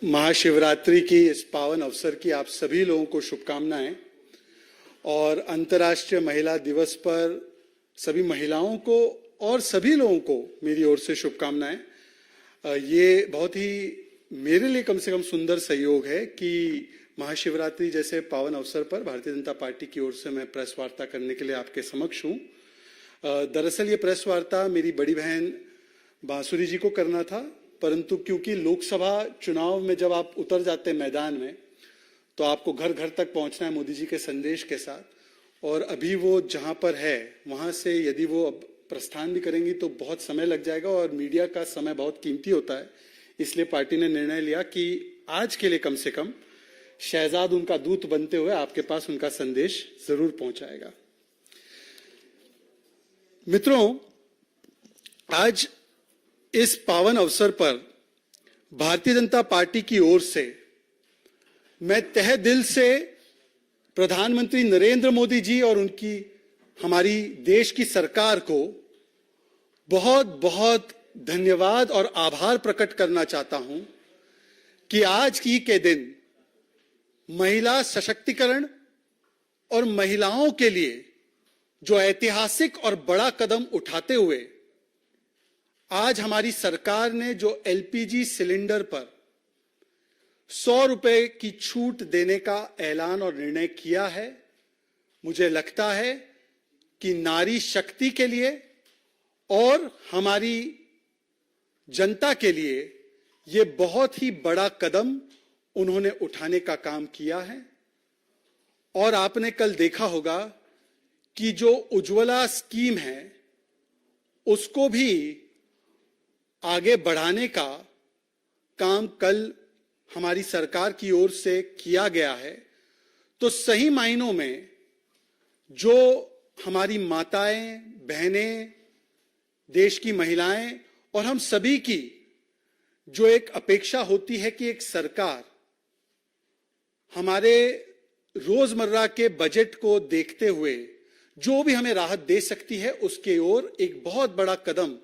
महाशिवरात्रि की इस पावन अवसर की आप सभी लोगों को शुभकामनाएं और अंतर्राष्ट्रीय महिला दिवस पर सभी महिलाओं को और सभी लोगों को मेरी ओर से शुभकामनाएं। ये बहुत ही मेरे लिए कम से कम सुंदर सहयोग है कि महाशिवरात्रि जैसे पावन अवसर पर भारतीय जनता पार्टी की ओर से मैं प्रेस वार्ता करने के लिए आपके समक्ष हूं। दरअसल ये प्रेस वार्ता मेरी बड़ी बहन बांसुरी जी को करना था, परंतु क्योंकि लोकसभा चुनाव में जब आप उतर जाते हैं मैदान में तो आपको घर घर तक पहुंचना है मोदी जी के संदेश के साथ, और अभी वो जहां पर है वहां से यदि वो अब प्रस्थान भी करेंगी तो बहुत समय लग जाएगा और मीडिया का समय बहुत कीमती होता है। इसलिए पार्टी ने निर्णय लिया कि आज के लिए कम से कम शहजाद उनका दूत बनते हुए आपके पास उनका संदेश जरूर पहुंचाएगा। मित्रों, आज इस पावन अवसर पर भारतीय जनता पार्टी की ओर से मैं तहे दिल से प्रधानमंत्री नरेंद्र मोदी जी और उनकी हमारी देश की सरकार को बहुत बहुत धन्यवाद और आभार प्रकट करना चाहता हूं कि आज की के दिन महिला सशक्तिकरण और महिलाओं के लिए जो ऐतिहासिक और बड़ा कदम उठाते हुए आज हमारी सरकार ने जो एलपीजी सिलेंडर पर 100 रुपए की छूट देने का ऐलान और निर्णय किया है, मुझे लगता है कि नारी शक्ति के लिए और हमारी जनता के लिए यह बहुत ही बड़ा कदम उन्होंने उठाने का काम किया है। और आपने कल देखा होगा कि जो उज्ज्वला स्कीम है उसको भी आगे बढ़ाने का काम कल हमारी सरकार की ओर से किया गया है। तो सही मायनों में जो हमारी माताएं, बहनें, देश की महिलाएं और हम सभी की जो एक अपेक्षा होती है कि एक सरकार हमारे रोजमर्रा के बजट को देखते हुए जो भी हमें राहत दे सकती है उसके ओर एक बहुत बड़ा कदम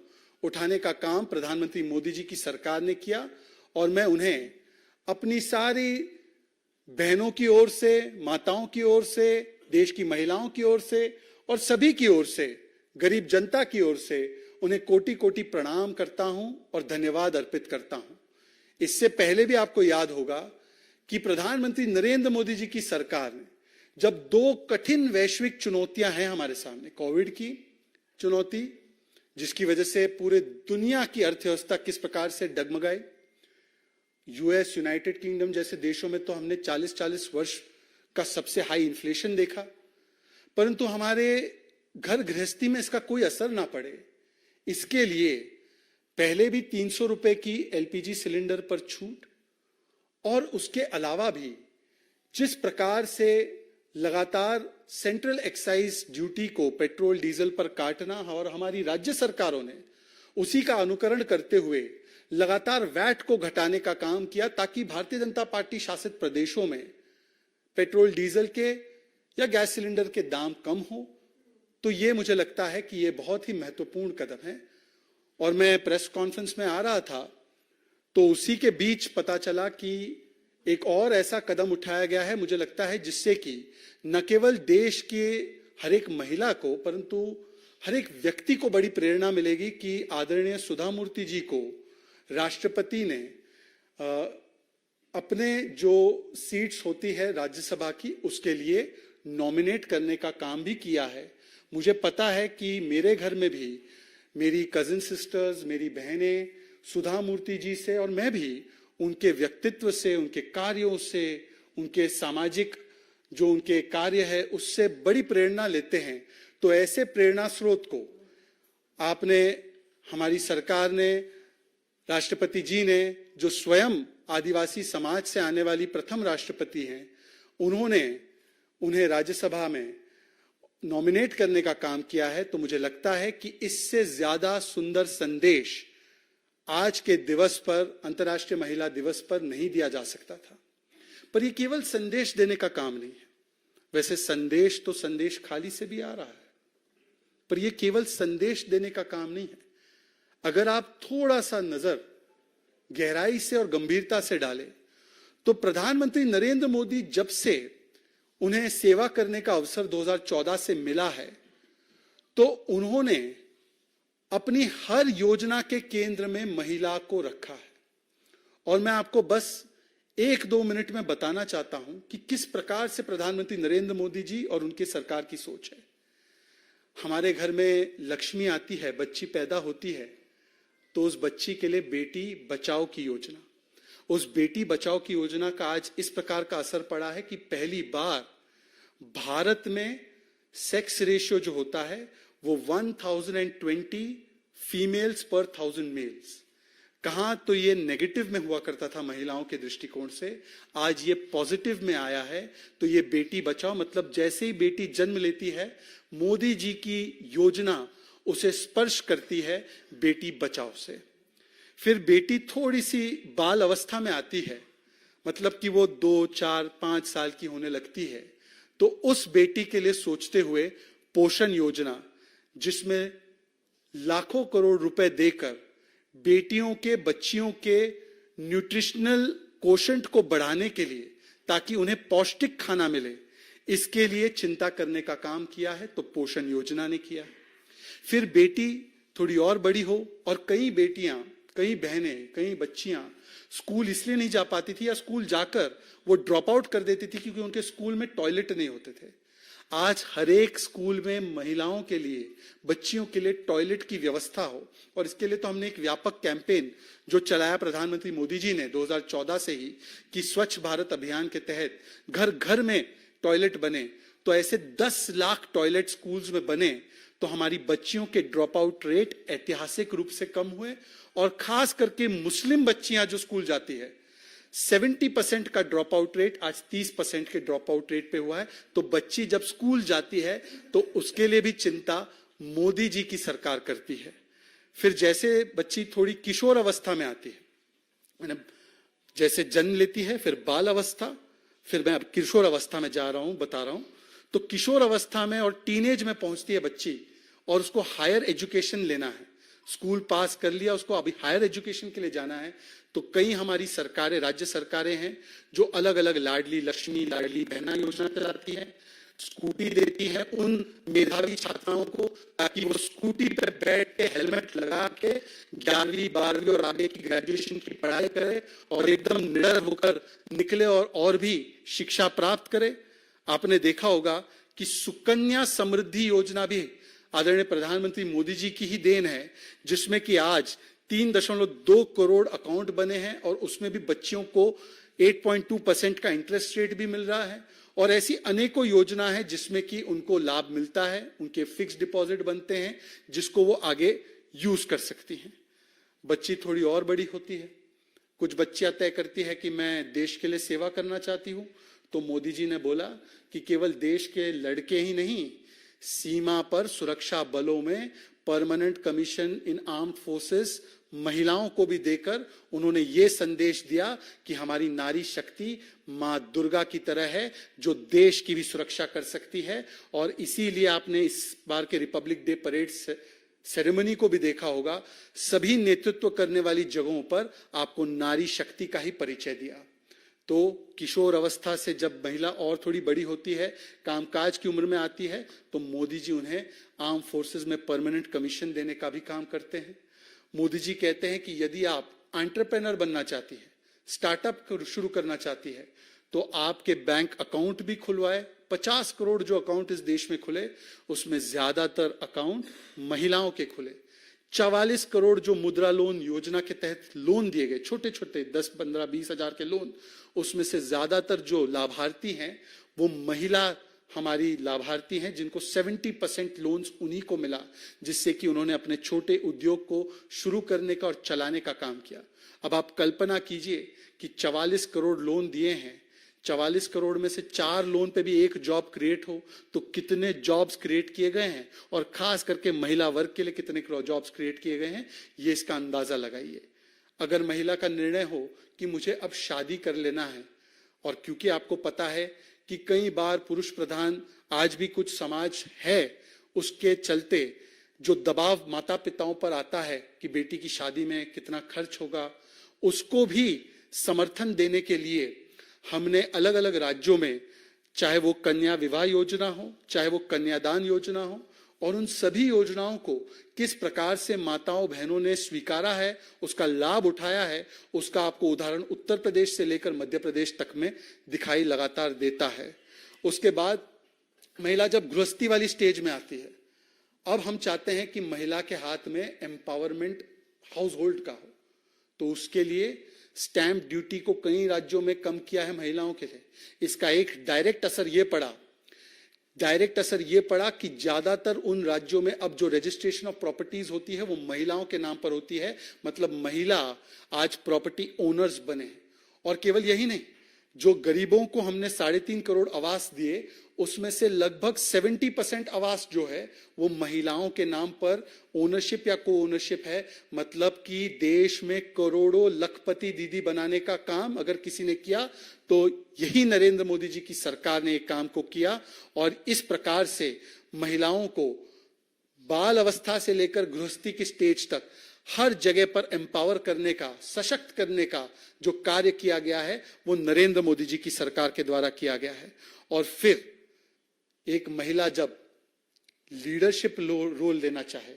उठाने का काम प्रधानमंत्री मोदी जी की सरकार ने किया। और मैं उन्हें अपनी सारी बहनों की ओर से, माताओं की ओर से, देश की महिलाओं की ओर से और सभी की ओर से, गरीब जनता की ओर से उन्हें कोटि कोटि प्रणाम करता हूं और धन्यवाद अर्पित करता हूं। इससे पहले भी आपको याद होगा कि प्रधानमंत्री नरेंद्र मोदी जी की सरकार ने जब दो कठिन वैश्विक चुनौतियां हैं हमारे सामने, कोविड की चुनौती जिसकी वजह से पूरे दुनिया की अर्थव्यवस्था किस प्रकार से डगमगाई, यूएस, यूनाइटेड किंगडम जैसे देशों में तो हमने 40-40 वर्ष का सबसे हाई इन्फ्लेशन देखा, परंतु हमारे घर गृहस्थी में इसका कोई असर ना पड़े इसके लिए पहले भी 300 रुपए की एलपीजी सिलेंडर पर छूट और उसके अलावा भी जिस प्रकार से लगातार सेंट्रल एक्साइज ड्यूटी को पेट्रोल डीजल पर काटना और हमारी राज्य सरकारों ने उसी का अनुकरण करते हुए लगातार वैट को घटाने का काम किया ताकि भारतीय जनता पार्टी शासित प्रदेशों में पेट्रोल डीजल के या गैस सिलेंडर के दाम कम हो। तो ये मुझे लगता है कि ये बहुत ही महत्वपूर्ण कदम है। और मैं प्रेस कॉन्फ्रेंस में आ रहा था तो उसी के बीच पता चला कि एक और ऐसा कदम उठाया गया है, मुझे लगता है जिससे कि न केवल देश के हर एक महिला को परंतु हर एक व्यक्ति को बड़ी प्रेरणा मिलेगी कि आदरणीय सुधा मूर्ति जी को राष्ट्रपति ने अपने जो सीट्स होती है राज्यसभा की उसके लिए नॉमिनेट करने का काम भी किया है। मुझे पता है कि मेरे घर में भी मेरी कजिन सिस्टर्स, मेरी बहनें सुधा मूर्ति जी से और मैं भी उनके व्यक्तित्व से, उनके कार्यों से, उनके सामाजिक जो उनके कार्य है उससे बड़ी प्रेरणा लेते हैं। तो ऐसे प्रेरणा स्रोत को आपने, हमारी सरकार ने, राष्ट्रपति जी ने जो स्वयं आदिवासी समाज से आने वाली प्रथम राष्ट्रपति हैं, उन्होंने उन्हें राज्यसभा में नॉमिनेट करने का काम किया है। तो मुझे लगता है कि इससे ज्यादा सुंदर संदेश आज के दिवस पर, अंतर्राष्ट्रीय महिला दिवस पर नहीं दिया जा सकता था। पर यह केवल संदेश देने का काम नहीं है। वैसे संदेश तो संदेश खाली से भी आ रहा है, पर यह केवल संदेश देने का काम नहीं है। अगर आप थोड़ा सा नजर गहराई से और गंभीरता से डालें तो प्रधानमंत्री नरेंद्र मोदी जब से उन्हें सेवा करने का अवसर 2014 से मिला है, तो उन्होंने अपनी हर योजना के केंद्र में महिला को रखा है। और मैं आपको बस 1-2 मिनट में बताना चाहता हूं कि किस प्रकार से प्रधानमंत्री नरेंद्र मोदी जी और उनकी सरकार की सोच है। हमारे घर में लक्ष्मी आती है, बच्ची पैदा होती है, तो उस बच्ची के लिए बेटी बचाओ की योजना, उस बेटी बचाओ की योजना का आज इस प्रकार का असर पड़ा है कि पहली बार भारत में सेक्स रेशियो जो होता है वो 1020 फीमेल्स पर 1000 मेल्स। कहां तो ये नेगेटिव में हुआ करता था महिलाओं के दृष्टिकोण से, आज ये पॉजिटिव में आया है। तो ये बेटी बचाओ मतलब जैसे ही बेटी जन्म लेती है, मोदी जी की योजना उसे स्पर्श करती है बेटी बचाओ से। फिर बेटी थोड़ी सी बाल अवस्था में आती है, मतलब कि वो 2, 4, 5 साल की होने लगती है, तो उस बेटी के लिए सोचते हुए पोषण योजना, जिसमें लाखों करोड़ रुपए देकर बेटियों के, बच्चियों के न्यूट्रिशनल कोशेंट को बढ़ाने के लिए, ताकि उन्हें पौष्टिक खाना मिले, इसके लिए चिंता करने का काम किया है, तो पोषण योजना ने किया। फिर बेटी थोड़ी और बड़ी हो और कई बेटियां, कई बहनें, कई बच्चियां स्कूल इसलिए नहीं जा पाती थी या स्कूल जाकर वो ड्रॉप आउट कर देती थी क्योंकि उनके स्कूल में टॉयलेट नहीं होते थे। आज हर एक स्कूल में महिलाओं के लिए, बच्चियों के लिए टॉयलेट की व्यवस्था हो। और इसके लिए तो हमने एक व्यापक कैंपेन जो चलाया प्रधानमंत्री मोदी जी ने 2014 से ही, कि स्वच्छ भारत अभियान के तहत घर घर में टॉयलेट बने। तो ऐसे 10 लाख टॉयलेट स्कूल्स में बने तो हमारी बच्चियों के ड्रॉप आउट रेट ऐतिहासिक रूप से कम हुए। और खास करके मुस्लिम बच्चियां जो स्कूल जाती है, 70% का ड्रॉप आउट रेट आज 30% के ड्रॉप आउट रेट पे हुआ है। तो बच्ची जब स्कूल जाती है तो उसके लिए भी चिंता मोदी जी की सरकार करती है। फिर जैसे बच्ची थोड़ी किशोर अवस्था में आती है, जैसे जन्म लेती है, फिर बाल अवस्था, फिर मैं अब किशोर अवस्था में जा रहा हूं, बता रहा हूं। तो किशोर अवस्था में और टीनेज में पहुंचती है बच्ची और उसको हायर एजुकेशन लेना है, स्कूल पास कर लिया, उसको अभी हायर एजुकेशन के लिए जाना है। तो कई हमारी सरकारें, राज्य सरकारें हैं जो अलग अलग लाडली लक्ष्मी, लाडली बहना योजना चलाती है, स्कूटी देती है उन मेधावी छात्राओं को, ताकि वो स्कूटी पर बैठ के हेलमेट लगा के 11वीं 12वीं और आगे की ग्रेजुएशन की पढ़ाई करे और एकदम निडर होकर निकले और भी शिक्षा प्राप्त करे। आपने देखा होगा कि सुकन्या समृद्धि योजना भी आदरणीय प्रधानमंत्री मोदी जी की ही देन है, जिसमें कि आज 3.2 करोड़ अकाउंट बने हैं और उसमें भी बच्चियों को 8.2% का इंटरेस्ट रेट भी मिल रहा है। और ऐसी अनेकों योजना है जिसमें कि उनको लाभ मिलता है, उनके फिक्स डिपॉजिट बनते हैं जिसको वो आगे यूज कर सकती हैं। बच्ची थोड़ी और बड़ी होती है, कुछ बच्चियां तय करती है कि मैं देश के लिए सेवा करना चाहती हूं, तो मोदी जी ने बोला कि केवल देश के लड़के ही नहीं, सीमा पर सुरक्षा बलों में परमानेंट कमीशन इन आर्म्ड फोर्सेस महिलाओं को भी देकर उन्होंने ये संदेश दिया कि हमारी नारी शक्ति मां दुर्गा की तरह है जो देश की भी सुरक्षा कर सकती है। और इसीलिए आपने इस बार के रिपब्लिक डे परेड सेरेमनी को भी देखा होगा, सभी नेतृत्व करने वाली जगहों पर आपको नारी शक्ति का ही परिचय दिया। तो किशोर अवस्था से जब महिला और थोड़ी बड़ी होती है, कामकाज की उम्र में आती है, तो मोदी जी उन्हें आर्म फोर्सेस में परमानेंट कमीशन देने का भी काम करते हैं। मोदी जी कहते हैं कि यदि आप एंटरप्रेन्योर बनना चाहती है, स्टार्टअप शुरू करना चाहती है, तो आपके बैंक अकाउंट भी खुलवाए। 50 करोड़ जो अकाउंट इस देश में खुले, उसमें ज्यादातर अकाउंट महिलाओं के खुले। 44 करोड़ जो मुद्रा लोन योजना के तहत लोन दिए गए, छोटे छोटे 10, 15, 20 हजार के लोन, उसमें से ज्यादातर जो लाभार्थी हैं वो महिला हमारी लाभार्थी हैं, जिनको 70% लोन्स उन्हीं को मिला, जिससे कि उन्होंने अपने छोटे उद्योग को शुरू करने का और चलाने का काम किया। अब आप कल्पना कीजिए कि 44 करोड़ लोन दिए हैं, 44 करोड़ में से 4 लोन पे भी एक जॉब क्रिएट हो तो कितने जॉब्स क्रिएट किए गए हैं, और खास करके महिला वर्ग के लिए कितने जॉब्स क्रिएट किए गए हैं, ये इसका अंदाजा लगाइए। अगर महिला का निर्णय हो कि मुझे अब शादी कर लेना है, और क्योंकि आपको पता है कि कई बार पुरुष प्रधान आज भी कुछ समाज है, उसके चलते जो दबाव माता पिताओं पर आता है कि बेटी की शादी में कितना खर्च होगा, उसको भी समर्थन देने के लिए हमने अलग अलग राज्यों में, चाहे वो कन्या विवाह योजना हो, चाहे वो कन्यादान योजना हो, और उन सभी योजनाओं को किस प्रकार से माताओं बहनों ने स्वीकारा है, उसका लाभ उठाया है, उसका आपको उदाहरण उत्तर प्रदेश से लेकर मध्य प्रदेश तक में दिखाई लगातार देता है। उसके बाद महिला जब गृहस्थी वाली स्टेज में आती है, अब हम चाहते हैं कि महिला के हाथ में एम्पावरमेंट हाउस होल्ड का हो, तो उसके लिए स्टैंप ड्यूटी को कई राज्यों में कम किया है महिलाओं के लिए। इसका एक डायरेक्ट असर ये पड़ा कि ज्यादातर उन राज्यों में अब जो रजिस्ट्रेशन ऑफ प्रॉपर्टीज होती है वो महिलाओं के नाम पर होती है, मतलब महिला आज प्रॉपर्टी ओनर्स बने। और केवल यही नहीं, जो गरीबों को हमने 3.5 करोड़ आवास दिए, उसमें से लगभग 70% आवास जो है वो महिलाओं के नाम पर ओनरशिप या को ओनरशिप है। मतलब कि देश में करोड़ों लखपति दीदी बनाने का काम अगर किसी ने किया तो यही नरेंद्र मोदी जी की सरकार ने एक काम को किया। और इस प्रकार से महिलाओं को बाल अवस्था से लेकर गृहस्थी की स्टेज तक हर जगह पर एम्पावर करने का, सशक्त करने का जो कार्य किया गया है वो नरेंद्र मोदी जी की सरकार के द्वारा किया गया है। और फिर एक महिला जब लीडरशिप रोल लेना चाहे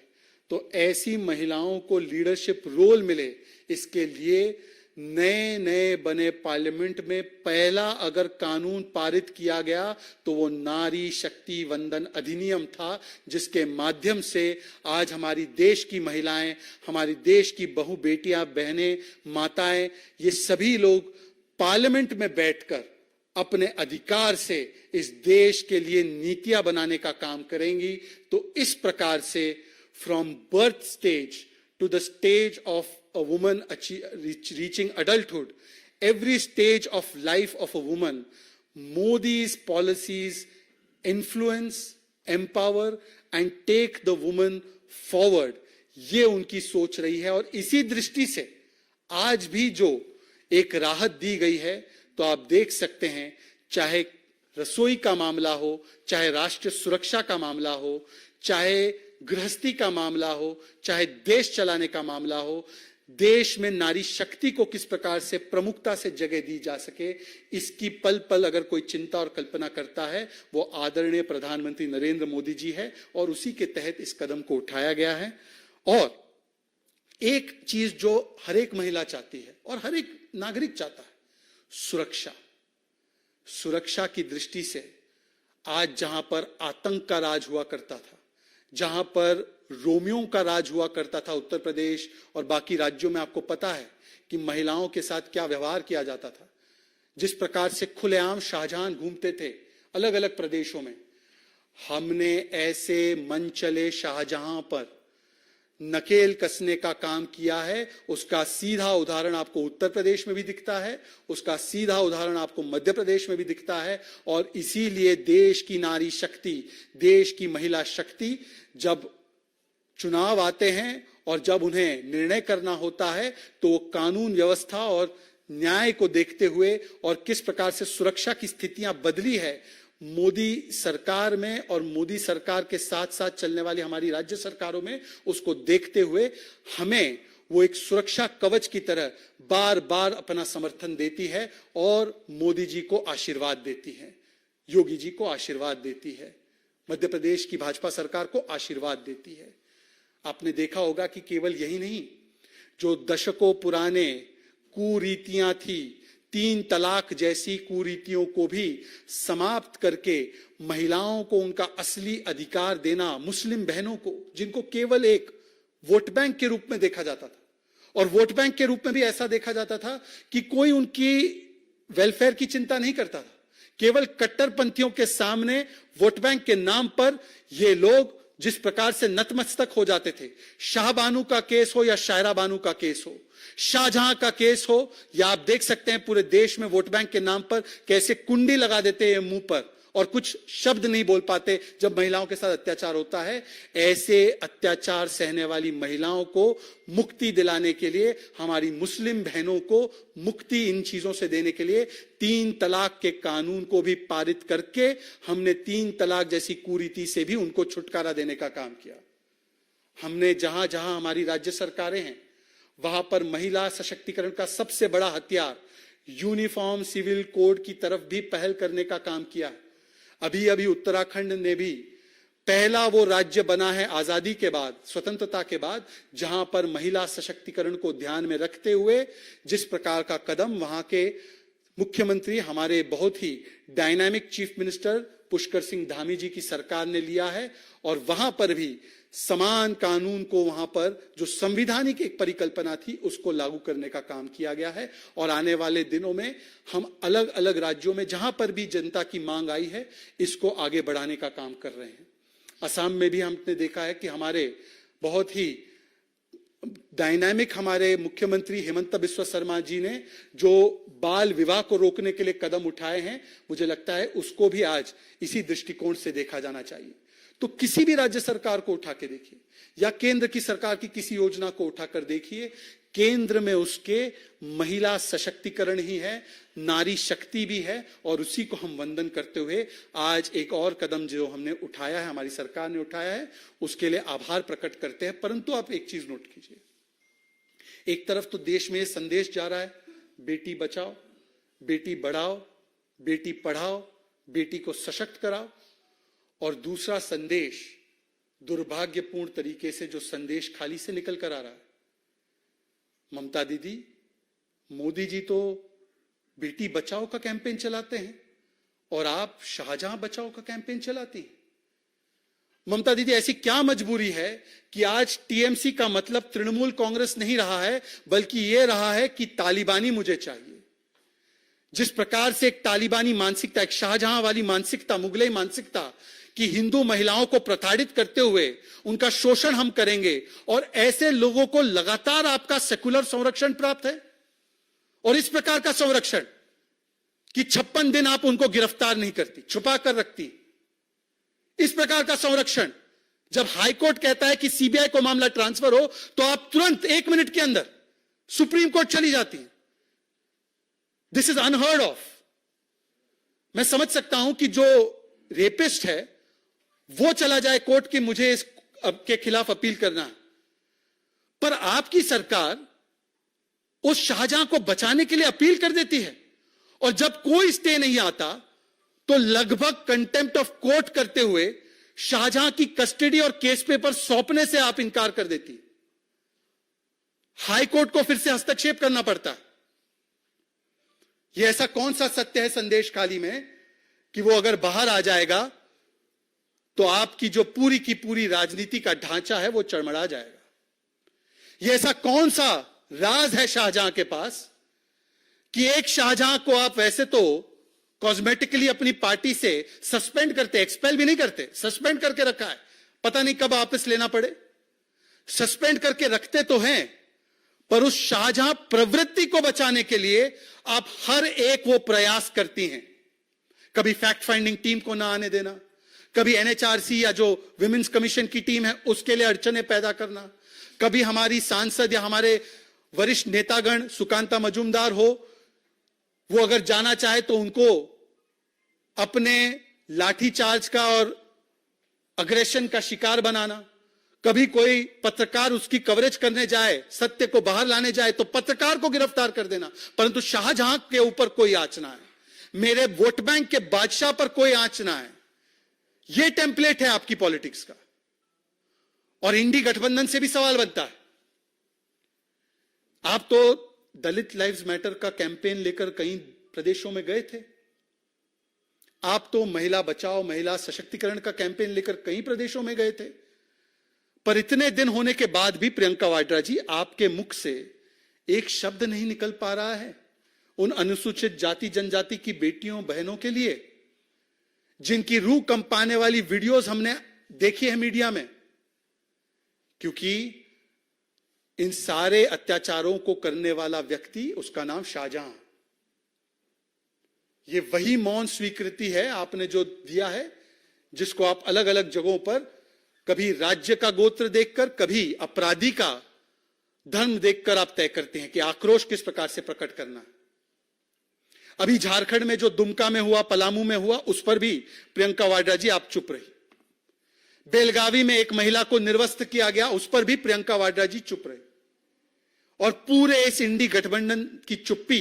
तो ऐसी महिलाओं को लीडरशिप रोल मिले, इसके लिए नए नए बने पार्लियामेंट में पहला अगर कानून पारित किया गया तो वो नारी शक्ति वंदन अधिनियम था, जिसके माध्यम से आज हमारी देश की महिलाएं, हमारी देश की बहू बेटियां, बहनें, माताएं, ये सभी लोग पार्लियामेंट में बैठकर अपने अधिकार से इस देश के लिए नीतियां बनाने का काम करेंगी। तो इस प्रकार से from birth stage to the stage of a woman reaching adulthood, every stage of life of a woman, Modi's policies influence, empower and take the woman forward, ये उनकी सोच रही है। और इसी दृष्टि से आज भी जो एक राहत दी गई है, तो आप देख सकते हैं, चाहे रसोई का मामला हो, चाहे राष्ट्रीय सुरक्षा का मामला हो, चाहे गृहस्थी का मामला हो, चाहे देश चलाने का मामला हो, देश में नारी शक्ति को किस प्रकार से प्रमुखता से जगह दी जा सके, इसकी पल पल अगर कोई चिंता और कल्पना करता है वो आदरणीय प्रधानमंत्री नरेंद्र मोदी जी है। और उसी के तहत इस कदम को उठाया गया है। और एक चीज जो हर एक महिला चाहती है और हर एक नागरिक चाहता है, सुरक्षा की दृष्टि से आज जहां पर आतंक का राज हुआ करता था, जहां पर रोमियों का राज हुआ करता था उत्तर प्रदेश और बाकी राज्यों में, आपको पता है कि महिलाओं के साथ क्या व्यवहार किया जाता था, जिस प्रकार से खुलेआम शाहजहां घूमते थे अलग अलग प्रदेशों में। हमने ऐसे मन चले शाहजहां पर नकेल कसने का काम किया है। उसका सीधा उदाहरण आपको उत्तर प्रदेश में भी दिखता है, उसका सीधा उदाहरण आपको मध्य प्रदेश में भी दिखता है। और इसीलिए देश की नारी शक्ति, देश की महिला शक्ति जब चुनाव आते हैं और जब उन्हें निर्णय करना होता है तो वो कानून व्यवस्था और न्याय को देखते हुए और किस प्रकार से सुरक्षा की स्थितियां बदली है मोदी सरकार में और मोदी सरकार के साथ साथ चलने वाली हमारी राज्य सरकारों में, उसको देखते हुए हमें वो एक सुरक्षा कवच की तरह बार बार अपना समर्थन देती है और मोदी जी को आशीर्वाद देती है, योगी जी को आशीर्वाद देती है, मध्य प्रदेश की भाजपा सरकार को आशीर्वाद देती है। आपने देखा होगा कि केवल यही नहीं, जो दशकों पुराने कुरीतियां थी, 3 तलाक जैसी कुरीतियों को भी समाप्त करके महिलाओं को उनका असली अधिकार देना, मुस्लिम बहनों को जिनको केवल एक वोट बैंक के रूप में देखा जाता था, और वोट बैंक के रूप में भी ऐसा देखा जाता था कि कोई उनकी वेलफेयर की चिंता नहीं करता था। केवल कट्टरपंथियों के सामने वोट बैंक के नाम पर ये लोग जिस प्रकार से नतमस्तक हो जाते थे, शाहबानू का केस हो या शायरा बानू का केस हो, शाहजहां का केस हो, या आप देख सकते हैं पूरे देश में वोट बैंक के नाम पर कैसे कुंडी लगा देते हैं मुंह पर और कुछ शब्द नहीं बोल पाते जब महिलाओं के साथ अत्याचार होता है। ऐसे अत्याचार सहने वाली महिलाओं को मुक्ति दिलाने के लिए, हमारी मुस्लिम बहनों को मुक्ति इन चीजों से देने के लिए 3 तलाक के कानून को भी पारित करके हमने 3 तलाक जैसी कुरीति से भी उनको छुटकारा देने का काम किया। हमने जहां जहां हमारी राज्य सरकारें हैं वहां पर महिला सशक्तिकरण का सबसे बड़ा हथियार यूनिफॉर्म सिविल कोड की तरफ भी पहल करने का काम किया है। अभी अभी उत्तराखंड ने भी पहला वो राज्य बना है आजादी के बाद, स्वतंत्रता के बाद, जहां पर महिला सशक्तिकरण को ध्यान में रखते हुए जिस प्रकार का कदम वहां के मुख्यमंत्री, हमारे बहुत ही dynamic chief minister Pushkar Singh Dhami ji की सरकार ने लिया है, और वहां पर भी समान कानून को वहां पर जो संविधानिक एक परिकल्पना थी उसको लागू करने का काम किया गया है। और आने वाले दिनों में हम अलग अलग राज्यों में जहां पर भी जनता की मांग आई है इसको आगे बढ़ाने का काम कर रहे हैं। असम में भी हमने देखा है कि हमारे बहुत ही डायनामिक हमारे मुख्यमंत्री हेमंत बिस्वा शर्मा जी ने जो बाल विवाह को रोकने के लिए कदम उठाए हैं, मुझे लगता है उसको भी आज इसी दृष्टिकोण से देखा जाना चाहिए। तो किसी भी राज्य सरकार को उठा के देखिए या केंद्र की सरकार की किसी योजना को उठाकर देखिए, केंद्र में उसके महिला सशक्तिकरण ही है, नारी शक्ति भी है, और उसी को हम वंदन करते हुए आज एक और कदम जो हमने उठाया है, हमारी सरकार ने उठाया है, उसके लिए आभार प्रकट करते हैं। परंतु आप एक चीज नोट कीजिए, एक तरफ तो देश में संदेश जा रहा है, बेटी बचाओ, बेटी बढ़ाओ, बेटी पढ़ाओ, बेटी को सशक्त कराओ, और दूसरा संदेश दुर्भाग्यपूर्ण तरीके से जो संदेश खाली से निकल कर आ रहा है। ममता दीदी, मोदी जी तो बेटी बचाओ का कैंपेन चलाते हैं और आप शाहजहां बचाओ का कैंपेन चलाती हैं। ममता दीदी, ऐसी क्या मजबूरी है कि आज टीएमसी का मतलब तृणमूल कांग्रेस नहीं रहा है, बल्कि यह रहा है कि तालिबानी मुझे चाहिए। जिस प्रकार से एक तालिबानी मानसिकता, एक शाहजहां वाली मानसिकता, मुगलई मानसिकता कि हिंदू महिलाओं को प्रताड़ित करते हुए उनका शोषण हम करेंगे, और ऐसे लोगों को लगातार आपका सेकुलर संरक्षण प्राप्त है, और इस प्रकार का संरक्षण कि 56 दिन आप उनको गिरफ्तार नहीं करती, छुपा कर रखती, इस प्रकार का संरक्षण जब हाईकोर्ट कहता है कि सीबीआई को मामला ट्रांसफर हो तो आप तुरंत 1 मिनट के अंदर सुप्रीम कोर्ट चली जाती है। This is unheard of. मैं समझ सकता हूं कि जो रेपिस्ट है वो चला जाए कोर्ट कि मुझे इसके खिलाफ अपील करना है, पर आपकी सरकार उस शाहजहां को बचाने के लिए अपील कर देती है, और जब कोई स्टे नहीं आता तो लगभग कंटेम्प्ट ऑफ कोर्ट करते हुए शाहजहां की कस्टडी और केस पेपर सौंपने से आप इनकार कर देती। हाई कोर्ट को फिर से हस्तक्षेप करना पड़ता है। यह ऐसा कौन सा सत्य है संदेश खाली में कि वो अगर बाहर आ जाएगा तो आपकी जो पूरी की पूरी राजनीति का ढांचा है वो चरमरा जाएगा। यह ऐसा कौन सा राज है शाहजहां के पास कि एक शाहजहां को आप वैसे तो कॉस्मेटिकली अपनी पार्टी से सस्पेंड करते, एक्सपेल भी नहीं करते, सस्पेंड करके रखा है, पता नहीं कब वापस लेना पड़े, सस्पेंड करके रखते तो हैं, पर उस शाहजहां प्रवृत्ति को बचाने के लिए आप हर एक वो प्रयास करती हैं। कभी फैक्ट फाइंडिंग टीम को ना आने देना, कभी एनएचआरसी या जो विमेंस कमीशन की टीम है उसके लिए अड़चने पैदा करना, कभी हमारी सांसद या हमारे वरिष्ठ नेतागण सुकांता मजूमदार हो, वो अगर जाना चाहे तो उनको अपने लाठीचार्ज का और अग्रेशन का शिकार बनाना, कभी कोई पत्रकार उसकी कवरेज करने जाए, सत्य को बाहर लाने जाए तो पत्रकार को गिरफ्तार कर देना। परंतु शाहजहां के ऊपर कोई आंच ना है, मेरे वोट बैंक के बादशाह पर कोई आंच ना है। यह टेम्पलेट है आपकी पॉलिटिक्स का। और इंडी गठबंधन से भी सवाल बनता है, आप तो दलित लाइव्स मैटर का कैंपेन लेकर कई प्रदेशों में गए थे, आप तो महिला बचाओ, महिला सशक्तिकरण का कैंपेन लेकर कई प्रदेशों में गए थे, पर इतने दिन होने के बाद भी प्रियंका वाड्रा जी, आपके मुख से एक शब्द नहीं निकल पा रहा है उन अनुसूचित जाति जनजाति की बेटियों बहनों के लिए जिनकी रूह कंपाने वाली वीडियोस हमने देखी है मीडिया में। क्योंकि इन सारे अत्याचारों को करने वाला व्यक्ति, उसका नाम शाहजहां। ये वही मौन स्वीकृति है आपने जो दिया है, जिसको आप अलग अलग जगहों पर कभी राज्य का गोत्र देखकर, कभी अपराधी का धर्म देखकर आप तय करते हैं कि आक्रोश किस प्रकार से प्रकट करना है। अभी झारखंड में जो दुमका में हुआ, पलामू में हुआ, उस पर भी प्रियंका वाड्रा जी आप चुप रही। बेलगावी में एक महिला को निर्वस्त्र किया गया, उस पर भी प्रियंका वाड्रा जी चुप रही। और पूरे इस इंडी गठबंधन की चुप्पी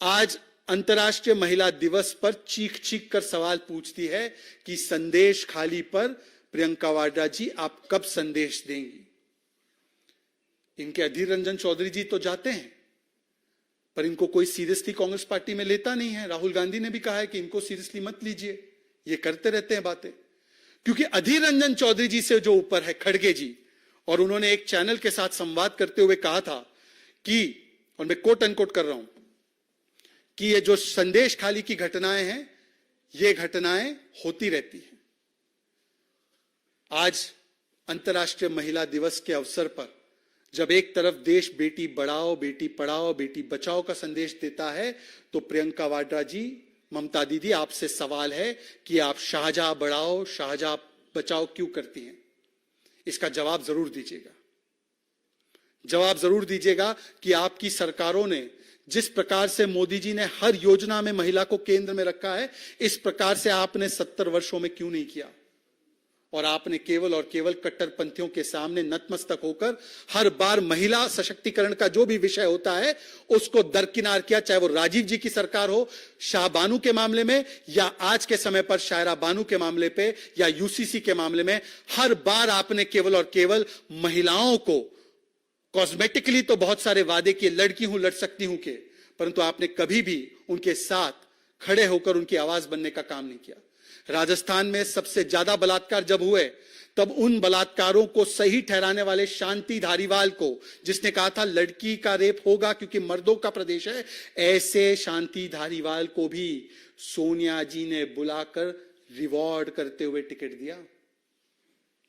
आज अंतर्राष्ट्रीय महिला दिवस पर चीख चीख कर सवाल पूछती है कि संदेश खाली पर प्रियंका वाड्रा जी आप कब संदेश देंगी। इनके अधीर रंजन चौधरी जी तो जाते हैं, पर इनको कोई सीरियसली कांग्रेस पार्टी में लेता नहीं है। राहुल गांधी ने भी कहा है कि इनको सीरियसली मत लीजिए, ये करते रहते हैं बातें। क्योंकि अधीर रंजन चौधरी जी से जो ऊपर है खड़गे जी, और उन्होंने एक चैनल के साथ संवाद करते हुए कहा था कि, और मैं कोट अनकोट कर रहा हूं, कि ये जो संदेश खाली की घटनाएं हैं, ये घटनाएं होती रहती हैं। आज अंतर्राष्ट्रीय महिला दिवस के अवसर पर जब एक तरफ देश बेटी बढ़ाओ, बेटी पढ़ाओ, बेटी बचाओ का संदेश देता है, तो प्रियंका वाड्रा जी, ममता दीदी, आपसे सवाल है कि आप शाहजहां बढ़ाओ, शाहजहां बचाओ क्यों करती हैं? इसका जवाब जरूर दीजिएगा। जवाब जरूर दीजिएगा कि आपकी सरकारों ने जिस प्रकार से मोदी जी ने हर योजना में महिला को केंद्र में रखा है, इस प्रकार से आपने 70 वर्षों में क्यों नहीं किया। और आपने केवल और केवल कट्टरपंथियों के सामने नतमस्तक होकर हर बार महिला सशक्तिकरण का जो भी विषय होता है उसको दरकिनार किया, चाहे वो राजीव जी की सरकार हो शाहबानू के मामले में, या आज के समय पर शायरा बानू के मामले पे, या यूसीसी के मामले में। हर बार आपने केवल और केवल महिलाओं को कॉस्मेटिकली तो बहुत सारे वादे किए, लड़की हूं, लड़ सकती हूं के, परंतु आपने कभी भी उनके साथ खड़े होकर उनकी आवाज बनने का काम नहीं किया। राजस्थान में सबसे ज्यादा बलात्कार जब हुए, तब उन बलात्कारों को सही ठहराने वाले शांति धारीवाल को, जिसने कहा था लड़की का रेप होगा क्योंकि मर्दों का प्रदेश है, ऐसे शांति धारीवाल को भी सोनिया जी ने बुलाकर रिवॉर्ड करते हुए टिकट दिया।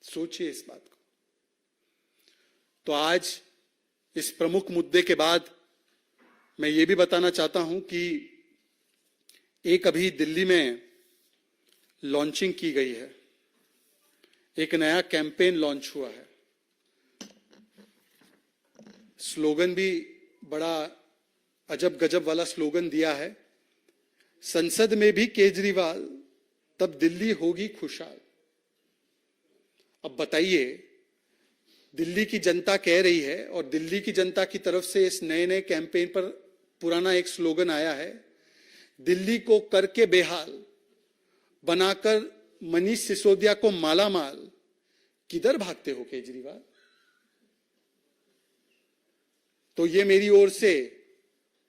सोचिए इस बात को। तो आज इस प्रमुख मुद्दे के बाद मैं ये भी बताना चाहता हूं कि एक अभी दिल्ली में लॉन्चिंग की गई है, एक नया कैंपेन लॉन्च हुआ है। स्लोगन भी बड़ा अजब गजब वाला स्लोगन दिया है, संसद में भी केजरीवाल तब दिल्ली होगी खुशहाल। अब बताइए, दिल्ली की जनता कह रही है, और दिल्ली की जनता की तरफ से इस नए नए कैंपेन पर पुराना एक स्लोगन आया है, दिल्ली को करके बेहाल, बनाकर मनीष सिसोदिया को मालामाल। किधर भागते हो केजरीवाल? तो ये मेरी ओर से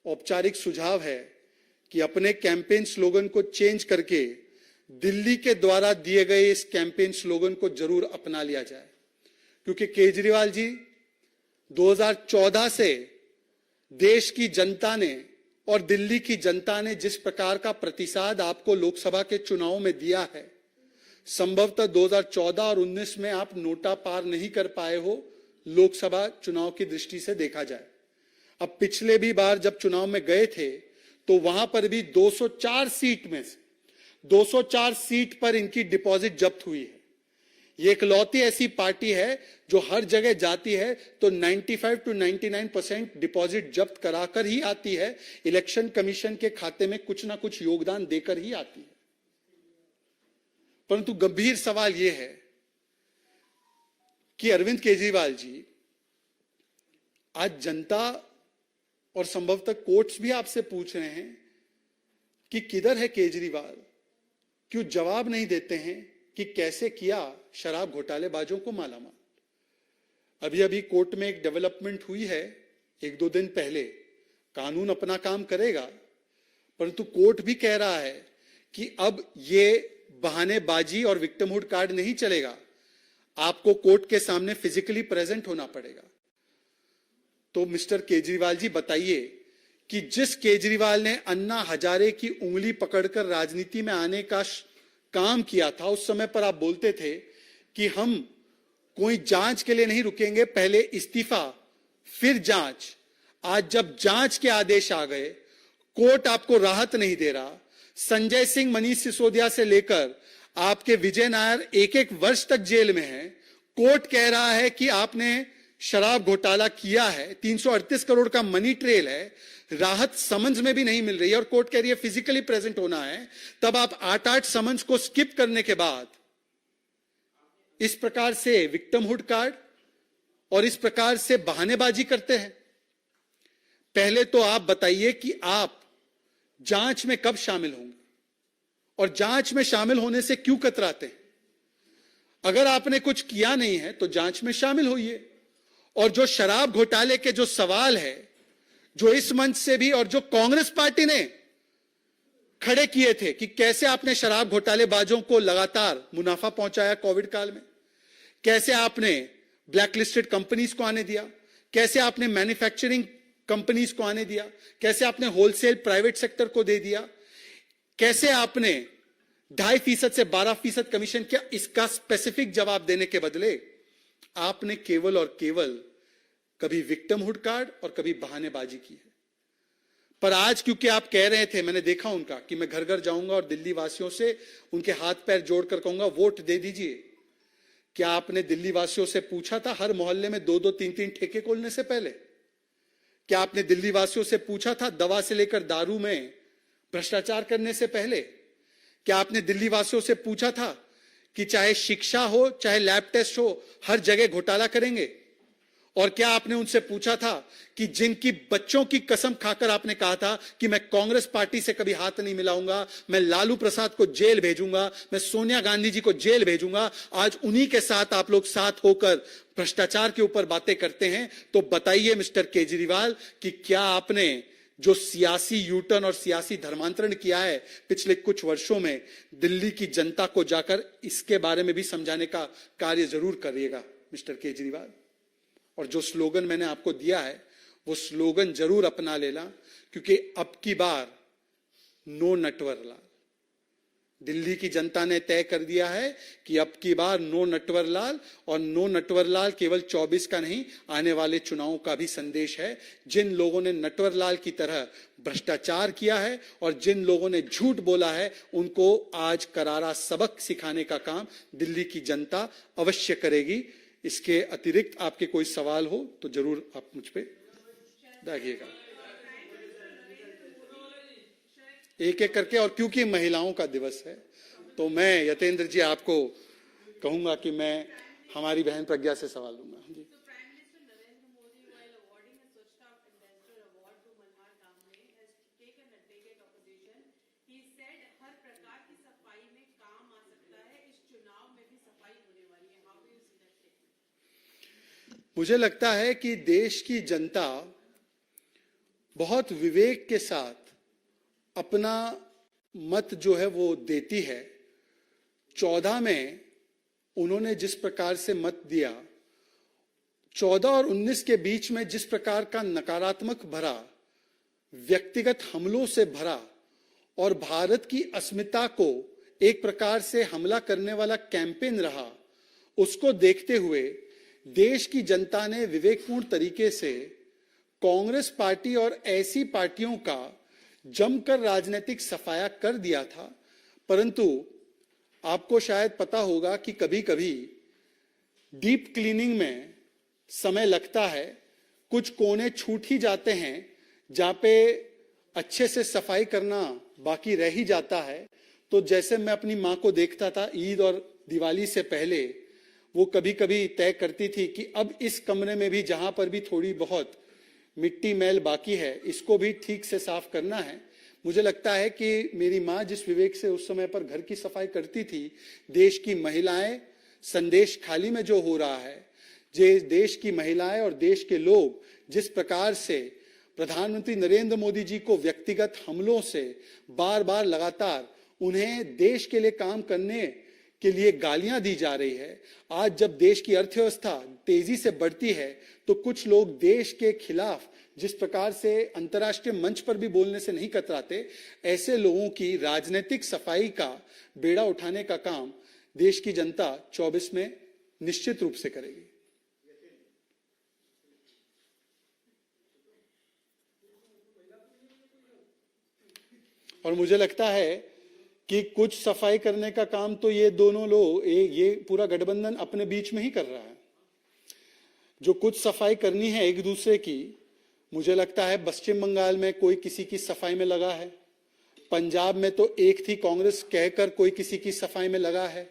औपचारिक सुझाव है कि अपने कैंपेन स्लोगन को चेंज करके दिल्ली के द्वारा दिए गए इस कैंपेन स्लोगन को जरूर अपना लिया जाए। क्योंकि केजरीवाल जी 2014 से देश की जनता ने और दिल्ली की जनता ने जिस प्रकार का प्रतिसाद आपको लोकसभा के चुनाव में दिया है, संभवतः 2014 और 19 में आप नोटा पार नहीं कर पाए हो लोकसभा चुनाव की दृष्टि से देखा जाए। अब पिछले भी बार जब चुनाव में गए थे तो वहां पर भी 204 सीट में से 204 सीट पर इनकी डिपॉजिट जब्त हुई है। ये इकलौती ऐसी पार्टी है जो हर जगह जाती है तो 95 to 99% डिपॉजिट जब्त कराकर ही आती है, इलेक्शन कमीशन के खाते में कुछ ना कुछ योगदान देकर ही आती है। परंतु गंभीर सवाल यह है कि अरविंद केजरीवाल जी, आज जनता और संभवतः कोर्ट्स भी आपसे पूछ रहे हैं कि किधर है केजरीवाल, क्यों जवाब नहीं देते हैं कि कैसे किया शराब घोटालेबाजों को मालामाल। अभी अभी कोर्ट में एक डेवलपमेंट हुई है 1-2 दिन पहले। कानून अपना काम करेगा, परंतु कोर्ट भी कह रहा है कि अब ये बहानेबाजी और विक्टिमहुड कार्ड नहीं चलेगा, आपको कोर्ट के सामने फिजिकली प्रेजेंट होना पड़ेगा। तो मिस्टर केजरीवाल जी बताइए कि जिस केजरीवाल ने अन्ना हजारे की उंगली पकड़कर राजनीति में आने का काम किया था, उस समय पर आप बोलते थे कि हम कोई जांच के लिए नहीं रुकेंगे, पहले इस्तीफा फिर जांच। आज जब जांच के आदेश आ गए, कोर्ट आपको राहत नहीं दे रहा। संजय सिंह, मनीष सिसोदिया से लेकर आपके विजय नायर 1-1 वर्ष तक जेल में हैं। कोर्ट कह रहा है कि आपने शराब घोटाला किया है, 338 करोड़ का मनी ट्रेल है, राहत समन्स में भी नहीं मिल रही है और कोर्ट कह रही है फिजिकली प्रेजेंट होना है। तब आप 8-8 समन्स को स्किप करने के बाद इस प्रकार से विक्टिमहुड कार्ड और इस प्रकार से बहानेबाजी करते हैं। पहले तो आप बताइए कि आप जांच में कब शामिल होंगे और जांच में शामिल होने से क्यों कतराते हैं? अगर आपने कुछ किया नहीं है तो जांच में शामिल होइए। और जो शराब घोटाले के जो सवाल है, जो इस मंच से भी और जो कांग्रेस पार्टी ने खड़े किए थे कि कैसे आपने शराब घोटालेबाजों को लगातार मुनाफा पहुंचाया कोविड काल में, कैसे आपने ब्लैकलिस्टेड कंपनीज को आने दिया, कैसे आपने मैन्युफैक्चरिंग कंपनीज को आने दिया, कैसे आपने होलसेल प्राइवेट सेक्टर को दे दिया, कैसे आपने 2.5% से 12% कमीशन किया, इसका स्पेसिफिक जवाब देने के बदले आपने केवल और केवल कभी विक्टिमहुड कार्ड और कभी बहानेबाजी की है। पर आज क्योंकि आप कह रहे थे, मैंने देखा उनका, कि मैं घर घर जाऊंगा और दिल्ली वासियों से उनके हाथ पैर जोड़कर कहूंगा वोट दे दीजिए। क्या आपने दिल्ली वासियों से पूछा था हर मोहल्ले में 2-2, 3-3 ठेके खोलने से पहले? क्या आपने दिल्ली वासियों से पूछा था दवा से लेकर दारू में भ्रष्टाचार करने से पहले? क्या आपने दिल्ली वासियों से पूछा था कि चाहे शिक्षा हो चाहे लैब टेस्ट हो, हर जगह घोटाला करेंगे? और क्या आपने उनसे पूछा था कि जिनकी बच्चों की कसम खाकर आपने कहा था कि मैं कांग्रेस पार्टी से कभी हाथ नहीं मिलाऊंगा, मैं लालू प्रसाद को जेल भेजूंगा, मैं सोनिया गांधी जी को जेल भेजूंगा, आज उन्हीं के साथ आप लोग साथ होकर भ्रष्टाचार के ऊपर बातें करते हैं? तो बताइए मिस्टर केजरीवाल कि क्या आपने जो सियासी यूटर्न और सियासी धर्मांतरण किया है पिछले कुछ वर्षों में, दिल्ली की जनता को जाकर इसके बारे में भी समझाने का कार्य जरूर करिएगा मिस्टर केजरीवाल। और जो स्लोगन मैंने आपको दिया है वो स्लोगन जरूर अपना लेना, क्योंकि अब की बार नो नटवरलाल, दिल्ली की जनता ने तय कर दिया है कि अब की बार नो नटवरलाल। और नो नटवरलाल केवल 24 का नहीं, आने वाले चुनावों का भी संदेश है। जिन लोगों ने नटवरलाल की तरह भ्रष्टाचार किया है और जिन लोगों ने झूठ बोला है, उनको आज करारा सबक सिखाने का काम दिल्ली की जनता अवश्य करेगी। इसके अतिरिक्त आपके कोई सवाल हो तो जरूर आप मुझ पे दागिएगा, एक एक करके। और क्योंकि महिलाओं का दिवस है तो मैं यतेंद्र जी आपको कहूंगा कि मैं हमारी बहन प्रज्ञा से सवाल लूंगा। जी, मुझे लगता है कि देश की जनता बहुत विवेक के साथ अपना मत जो है वो देती है। 14 में उन्होंने जिस प्रकार से मत दिया, 14 और 19 के बीच में जिस प्रकार का नकारात्मक भरा, व्यक्तिगत हमलों से भरा और भारत की अस्मिता को एक प्रकार से हमला करने वाला कैंपेन रहा, उसको देखते हुए देश की जनता ने विवेकपूर्ण तरीके से कांग्रेस पार्टी और ऐसी पार्टियों का जमकर राजनीतिक सफाया कर दिया था। परंतु आपको शायद पता होगा कि कभी कभी डीप क्लीनिंग में समय लगता है, कुछ कोने छूट ही जाते हैं जहां पे अच्छे से सफाई करना बाकी रह ही जाता है। तो जैसे मैं अपनी माँ को देखता था ईद और दिवाली से पहले, वो कभी कभी तय करती थी कि अब इस कमरे में भी जहां पर भी थोड़ी बहुत मिट्टी मैल बाकी है, इसको भी ठीक से साफ करना है। मुझे लगता है कि मेरी माँ जिस विवेक से उस समय पर घर की सफाई करती थी, देश की महिलाएं, संदेश खाली में जो हो रहा है, जे देश की महिलाएं और देश के लोग जिस प्रकार से प्रधानमंत्री नरेंद्र मोदी जी को व्यक्तिगत हमलों से बार बार लगातार उन्हें देश के लिए काम करने के लिए गालियां दी जा रही है। आज जब देश की अर्थव्यवस्था तेजी से बढ़ती है तो कुछ लोग देश के खिलाफ जिस प्रकार से अंतर्राष्ट्रीय मंच पर भी बोलने से नहीं कतराते, ऐसे लोगों की राजनीतिक सफाई का बेड़ा उठाने का काम देश की जनता 24 में निश्चित रूप से करेगी। और मुझे लगता है कि कुछ सफाई करने का काम तो ये दोनों लोग, ये पूरा गठबंधन अपने बीच में ही कर रहा है। जो कुछ सफाई करनी है एक दूसरे की, मुझे लगता है पश्चिम बंगाल में कोई किसी की सफाई में लगा है, पंजाब में तो एक थी कांग्रेस कहकर कोई किसी की सफाई में लगा है,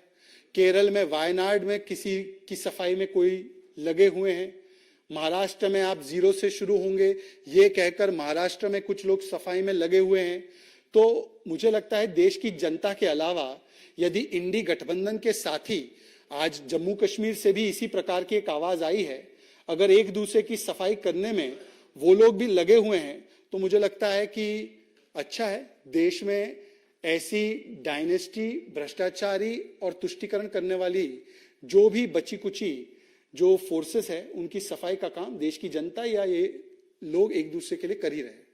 केरल में वायनाड में किसी की सफाई में कोई लगे हुए हैं, महाराष्ट्र में आप जीरो से शुरू होंगे ये कहकर महाराष्ट्र में कुछ लोग सफाई में लगे हुए हैं। तो मुझे लगता है देश की जनता के अलावा यदि इंडी गठबंधन के साथी, आज जम्मू कश्मीर से भी इसी प्रकार की एक आवाज आई है, अगर एक दूसरे की सफाई करने में वो लोग भी लगे हुए हैं तो मुझे लगता है कि अच्छा है। देश में ऐसी डायनेस्टी, भ्रष्टाचारी और तुष्टीकरण करने वाली जो भी बची कुची जो फोर्सेस है उनकी सफाई का काम देश की जनता या ये लोग एक दूसरे के लिए कर ही रहे हैं।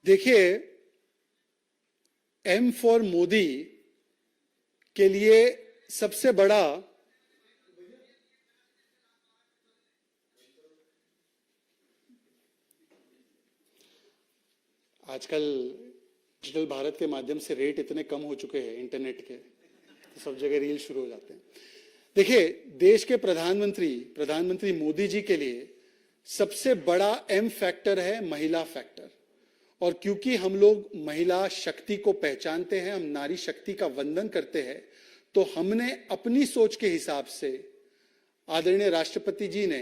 देखिए, एम फॉर मोदी के लिए सबसे बड़ा आजकल डिजिटल भारत के माध्यम से रेट इतने कम हो चुके हैं इंटरनेट के, तो सब जगह रील शुरू हो जाते हैं। देखिए, देश के प्रधानमंत्री मोदी जी के लिए सबसे बड़ा एम फैक्टर है महिला फैक्टर। और क्योंकि हम लोग महिला शक्ति को पहचानते हैं, हम नारी शक्ति का वंदन करते हैं, तो हमने अपनी सोच के हिसाब से आदरणीय राष्ट्रपति जी ने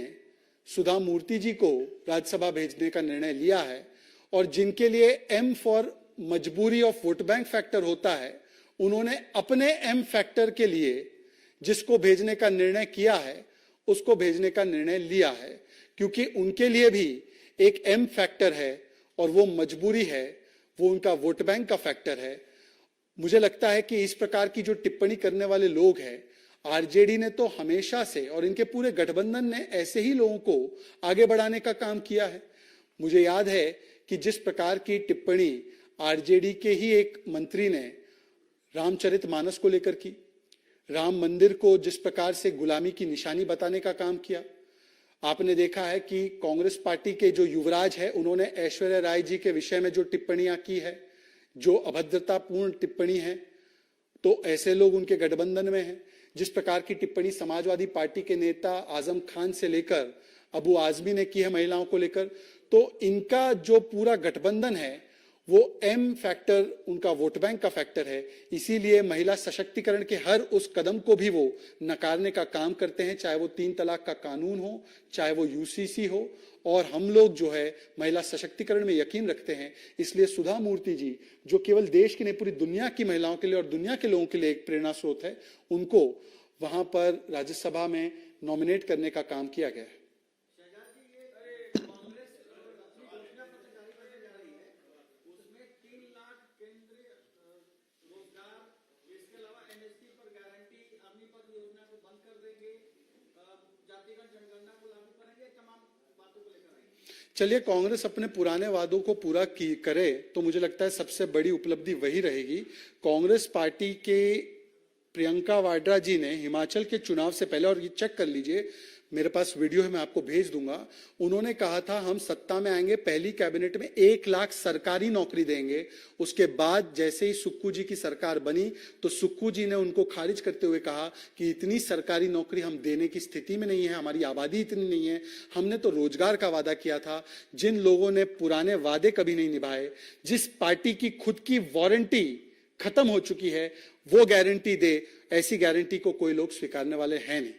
सुधा मूर्ति जी को राज्यसभा भेजने का निर्णय लिया है। और जिनके लिए एम फॉर मजबूरी ऑफ वोट बैंक फैक्टर होता है, उन्होंने अपने एम फैक्टर के लिए जिसको भेजने का निर्णय किया है उसको भेजने का निर्णय लिया है, क्योंकि उनके लिए भी एक एम फैक्टर है और वो मजबूरी है, वो उनका वोट बैंक का फैक्टर है। मुझे लगता है कि इस प्रकार की जो टिप्पणी करने वाले लोग हैं, आरजेडी ने तो हमेशा से और इनके पूरे गठबंधन ने ऐसे ही लोगों को आगे बढ़ाने का काम किया है। मुझे याद है कि जिस प्रकार की टिप्पणी आरजेडी के ही एक मंत्री ने रामचरितमानस को लेकर की, राम मंदिर को जिस प्रकार से गुलामी की निशानी बताने का काम किया, आपने देखा है कि कांग्रेस पार्टी के जो युवराज है उन्होंने ऐश्वर्या राय जी के विषय में जो टिप्पणियां की है, जो अभद्रतापूर्ण टिप्पणी है, तो ऐसे लोग उनके गठबंधन में हैं। जिस प्रकार की टिप्पणी समाजवादी पार्टी के नेता आजम खान से लेकर अबू आजमी ने की है महिलाओं को लेकर, तो इनका जो पूरा गठबंधन है वो एम फैक्टर उनका वोट बैंक का फैक्टर है। इसीलिए महिला सशक्तिकरण के हर उस कदम को भी वो नकारने का काम करते हैं, चाहे वो 3 तलाक का कानून हो, चाहे वो यूसीसी हो। और हम लोग जो है महिला सशक्तिकरण में यकीन रखते हैं। इसलिए सुधा मूर्ति जी, जो केवल देश की नहीं पूरी दुनिया की महिलाओं के लिए और दुनिया के लोगों के लिए एक प्रेरणा स्रोत है, उनको वहां पर राज्यसभा में नॉमिनेट करने का काम किया गया है। चलिए, कांग्रेस अपने पुराने वादों को पूरा करे तो मुझे लगता है सबसे बड़ी उपलब्धि वही रहेगी। कांग्रेस पार्टी के प्रियंका वाड्रा जी ने हिमाचल के चुनाव से पहले, और ये चेक कर लीजिए, मेरे पास वीडियो है, मैं आपको भेज दूंगा, उन्होंने कहा था हम सत्ता में आएंगे, पहली कैबिनेट में 1 लाख सरकारी नौकरी देंगे। उसके बाद जैसे ही सुक्खू जी की सरकार बनी तो सुक्खू जी ने उनको खारिज करते हुए कहा कि इतनी सरकारी नौकरी हम देने की स्थिति में नहीं है, हमारी आबादी इतनी नहीं है, हमने तो रोजगार का वादा किया था। जिन लोगों ने पुराने वादे कभी नहीं निभाए, जिस पार्टी की खुद की वारंटी खत्म हो चुकी है, वो गारंटी दे, ऐसी गारंटी को कोई लोग स्वीकारने वाले हैं नहीं।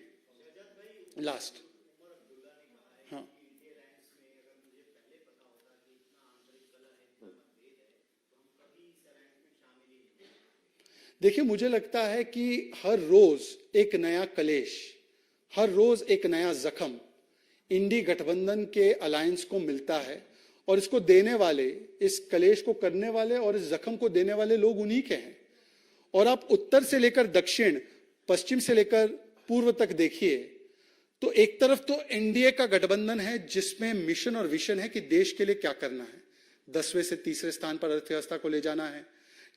लास्ट, हाँ, देखिए, मुझे लगता है कि हर रोज एक नया कलेश, हर रोज एक नया जख्म इंडी गठबंधन के अलायंस को मिलता है। और इसको देने वाले, इस कलेश को करने वाले और इस जख्म को देने वाले लोग उन्हीं के हैं। और आप उत्तर से लेकर दक्षिण, पश्चिम से लेकर पूर्व तक देखिए, तो एक तरफ तो एनडीए का गठबंधन है जिसमें मिशन और विशन है कि देश के लिए क्या करना है। 10वें से तीसरे स्थान पर अर्थव्यवस्था को ले जाना है,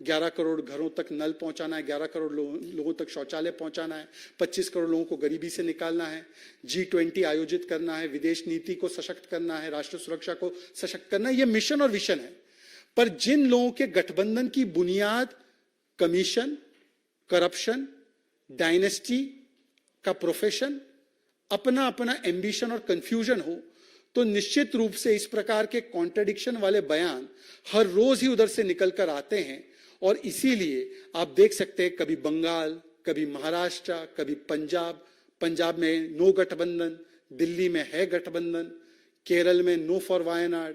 11 करोड़ घरों तक नल पहुंचाना है, 11 करोड़ लोगों तक शौचालय पहुंचाना है, 25 करोड़ लोगों को गरीबी से निकालना है, G20 आयोजित करना है, विदेश नीति को सशक्त करना है, राष्ट्र सुरक्षा को सशक्त करना है। यह मिशन और विशन है। पर जिन लोगों के गठबंधन की बुनियाद कमीशन, करप्शन, डायनेस्टी, का प्रोफेशन, अपना अपना एम्बिशन और कंफ्यूजन हो, तो निश्चित रूप से इस प्रकार के कॉन्ट्रडिक्शन वाले बयान हर रोज ही उधर से निकल कर आते हैं। और इसीलिए आप देख सकते हैं कभी बंगाल, कभी महाराष्ट्र, कभी पंजाब, पंजाब में नो गठबंधन, दिल्ली में है गठबंधन, केरल में नो फॉर वायनाड।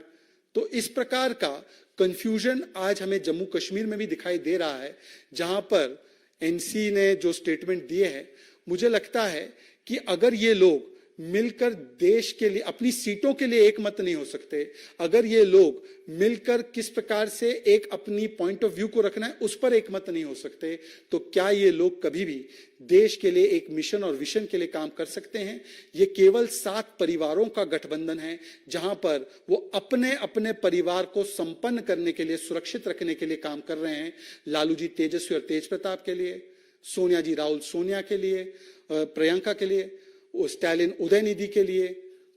तो इस प्रकार का कंफ्यूजन आज हमें जम्मू कश्मीर में भी दिखाई दे रहा है, जहां पर एनसी ने जो स्टेटमेंट दिए हैं, मुझे लगता है कि अगर ये लोग मिलकर देश के लिए, अपनी सीटों के लिए एक मत नहीं हो सकते, अगर ये लोग मिलकर किस प्रकार से एक अपनी पॉइंट ऑफ व्यू को रखना है उस पर एक मत नहीं हो सकते, तो क्या ये लोग कभी भी देश के लिए एक मिशन और विजन के लिए काम कर सकते हैं? ये केवल 7 परिवारों का गठबंधन है, जहां पर वो अपने अपने परिवार को संपन्न करने के लिए, सुरक्षित रखने के लिए काम कर रहे हैं। लालू जी तेजस्वी और तेज प्रताप के लिए, सोनिया जी राहुल सोनिया के लिए, प्रियंका के लिए, स्टालिन उदयनिधि के लिए,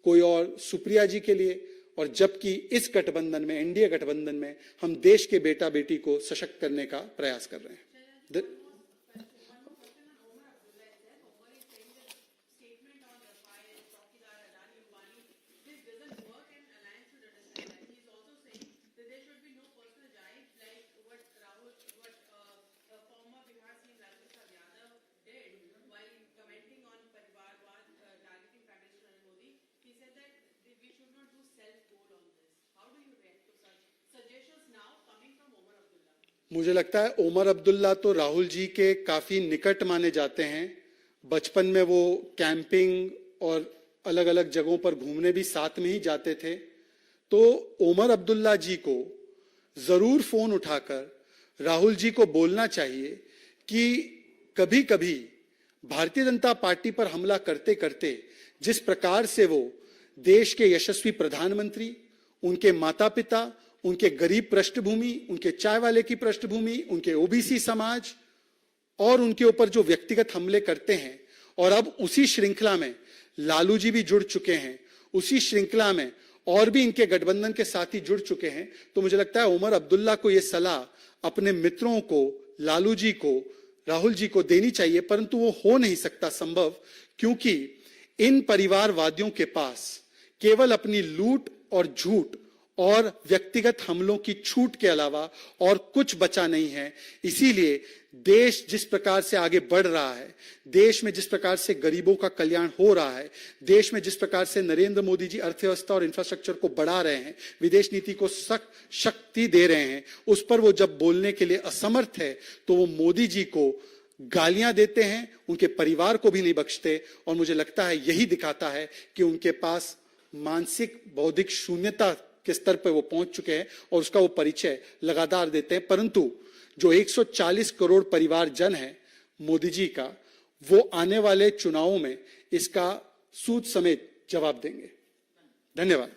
कोई और सुप्रिया जी के लिए। और जबकि इस गठबंधन में, एनडीए गठबंधन में, हम देश के बेटा बेटी को सशक्त करने का प्रयास कर रहे हैं। मुझे लगता है ओमर अब्दुल्ला तो राहुल जी के काफी निकट माने जाते हैं। बचपन में वो कैंपिंग और अलग अलग जगहों पर घूमने भी साथ में ही जाते थे। तो ओमर अब्दुल्ला जी को जरूर फोन उठाकर राहुल जी को बोलना चाहिए कि कभी कभी भारतीय जनता पार्टी पर हमला करते करते जिस प्रकार से वो देश के यशस्वी प्रधानमंत्री, उनके माता पिता, उनके गरीब पृष्ठभूमि, उनके चाय वाले की पृष्ठभूमि, उनके ओबीसी समाज और उनके ऊपर जो व्यक्तिगत हमले करते हैं, और अब उसी श्रृंखला में लालू जी भी जुड़ चुके हैं, उसी श्रृंखला में और भी इनके गठबंधन के साथी जुड़ चुके हैं। तो मुझे लगता है उमर अब्दुल्ला को यह सलाह अपने मित्रों को, लालू जी को, राहुल जी को देनी चाहिए, परंतु वो हो नहीं सकता संभव, क्योंकि इन परिवारवादियों के पास केवल अपनी लूट और झूठ और व्यक्तिगत हमलों की छूट के अलावा और कुछ बचा नहीं है। इसीलिए देश जिस प्रकार से आगे बढ़ रहा है, देश में जिस प्रकार से गरीबों का कल्याण हो रहा है, देश में जिस प्रकार से नरेंद्र मोदी जी अर्थव्यवस्था और इंफ्रास्ट्रक्चर को बढ़ा रहे हैं, विदेश नीति को शक्ति दे रहे हैं, उस पर वो जब बोलने के लिए असमर्थ है तो वो मोदी जी को गालियां देते हैं, उनके परिवार को भी नहीं बख्शते। और मुझे लगता है यही दिखाता है कि उनके पास मानसिक बौद्धिक शून्यता के स्तर पर वो पहुंच चुके हैं और उसका वो परिचय लगातार देते हैं। परंतु जो 140 करोड़ परिवार जन है मोदी जी का, वो आने वाले चुनावों में इसका सूद समेत जवाब देंगे। धन्यवाद।